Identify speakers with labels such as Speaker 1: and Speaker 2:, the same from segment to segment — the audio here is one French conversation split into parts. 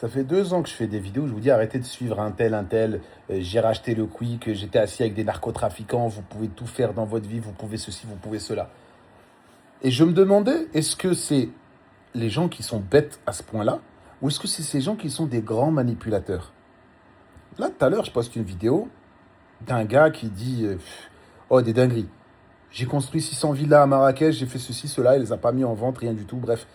Speaker 1: Ça fait 2 ans que je fais des vidéos où je vous dis arrêtez de suivre un tel, j'ai racheté le quick, j'étais assis avec des narcotrafiquants, vous pouvez tout faire dans votre vie, vous pouvez ceci, vous pouvez cela. Et je me demandais, est-ce que c'est les gens qui sont bêtes à ce point-là, ou est-ce que c'est ces gens qui sont des grands manipulateurs? Là, tout à l'heure, je poste une vidéo d'un gars qui dit oh, des dingueries. J'ai construit 600 villas à Marrakech, j'ai fait ceci, cela, il les a pas mis en vente, rien du tout, bref.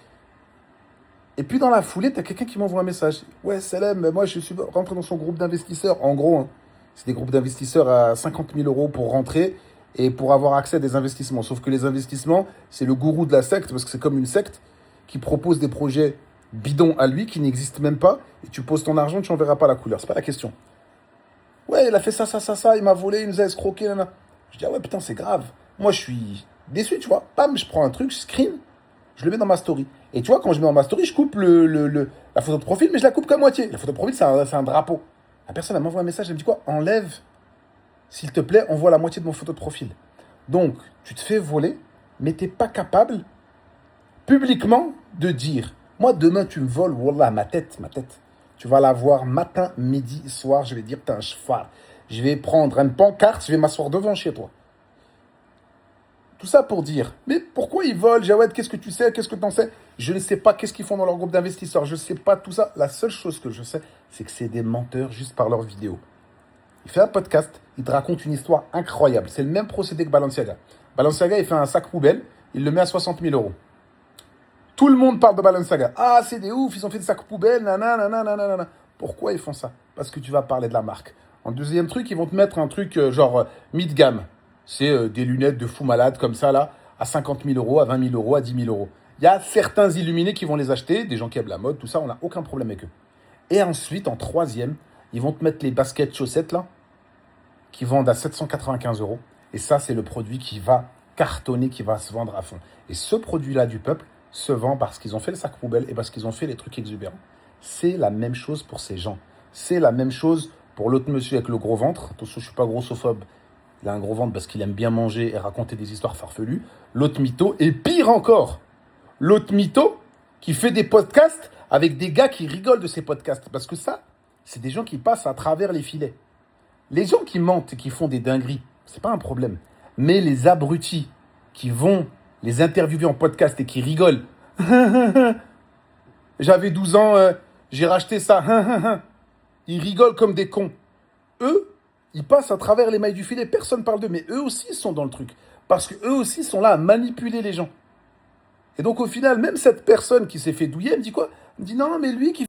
Speaker 1: Et puis dans la foulée, t'as quelqu'un qui m'envoie un message. Ouais, Salem, moi je suis rentré dans son groupe d'investisseurs. En gros, hein, c'est des groupes d'investisseurs à 50 000 euros pour rentrer et pour avoir accès à des investissements. Sauf que les investissements, c'est le gourou de la secte, parce que c'est comme une secte qui propose des projets bidons à lui, qui n'existent même pas, et tu poses ton argent, tu n'en verras pas la couleur. C'est pas la question. Ouais, il a fait ça, il m'a volé, il nous a escroqué, nana. Je dis, ah ouais, putain, c'est grave. Moi, je suis déçu, tu vois. Bam, je prends un truc, je screen, je le mets dans ma story. Et tu vois, quand je mets dans ma story, je coupe la photo de profil, mais je la coupe qu'à moitié. La photo de profil, c'est un drapeau. La personne, elle m'envoie un message, elle me dit quoi? Enlève, s'il te plaît, envoie la moitié de mon photo de profil. Donc, tu te fais voler, mais t'es pas capable, publiquement, de dire, moi, demain, tu me voles, wallah, ma tête. Tu vas la voir matin, midi, soir, je vais dire, t'es un cheval. Je vais prendre une pancarte, je vais m'asseoir devant chez toi. Tout ça pour dire, mais pourquoi ils volent, Jawed? Qu'est-ce que tu sais? Qu'est-ce que tu en sais? Je ne sais pas qu'est-ce qu'ils font dans leur groupe d'investisseurs. Je ne sais pas tout ça. La seule chose que je sais, c'est que c'est des menteurs juste par leurs vidéos. Il fait un podcast, il te raconte une histoire incroyable. C'est le même procédé que Balenciaga. Balenciaga, il fait un sac poubelle, il le met à 60 000 euros. Tout le monde parle de Balenciaga. Ah, c'est des ouf, ils ont fait des sacs poubelles, nanana. Pourquoi ils font ça? Parce que tu vas parler de la marque. En deuxième truc, ils vont te mettre un truc genre mid-gamme. C'est des lunettes de fou malade comme ça, là, à 50 000 euros, à 20 000 euros, à 10 000 euros. Il y a certains illuminés qui vont les acheter, des gens qui aiment la mode, tout ça, on n'a aucun problème avec eux. Et ensuite, en troisième, ils vont te mettre les baskets chaussettes, là, qui vendent à 795 euros. Et ça, c'est le produit qui va cartonner, qui va se vendre à fond. Et ce produit-là du peuple se vend parce qu'ils ont fait le sac poubelle et parce qu'ils ont fait les trucs exubérants. C'est la même chose pour ces gens. C'est la même chose pour l'autre monsieur avec le gros ventre. Attention, je ne suis pas grossophobe. Il a un gros ventre parce qu'il aime bien manger et raconter des histoires farfelues. L'autre mytho, et pire encore, l'autre mytho qui fait des podcasts avec des gars qui rigolent de ces podcasts. Parce que ça, c'est des gens qui passent à travers les filets. Les gens qui mentent et qui font des dingueries, c'est pas un problème. Mais les abrutis qui vont les interviewer en podcast et qui rigolent. J'avais 12 ans, j'ai racheté ça. Ils rigolent comme des cons. Eux, ils passent à travers les mailles du filet, personne parle d'eux, mais eux aussi sont dans le truc. Parce qu'eux aussi sont là à manipuler les gens. Et donc au final, même cette personne qui s'est fait douiller, elle me dit quoi? Elle me dit non, mais lui qui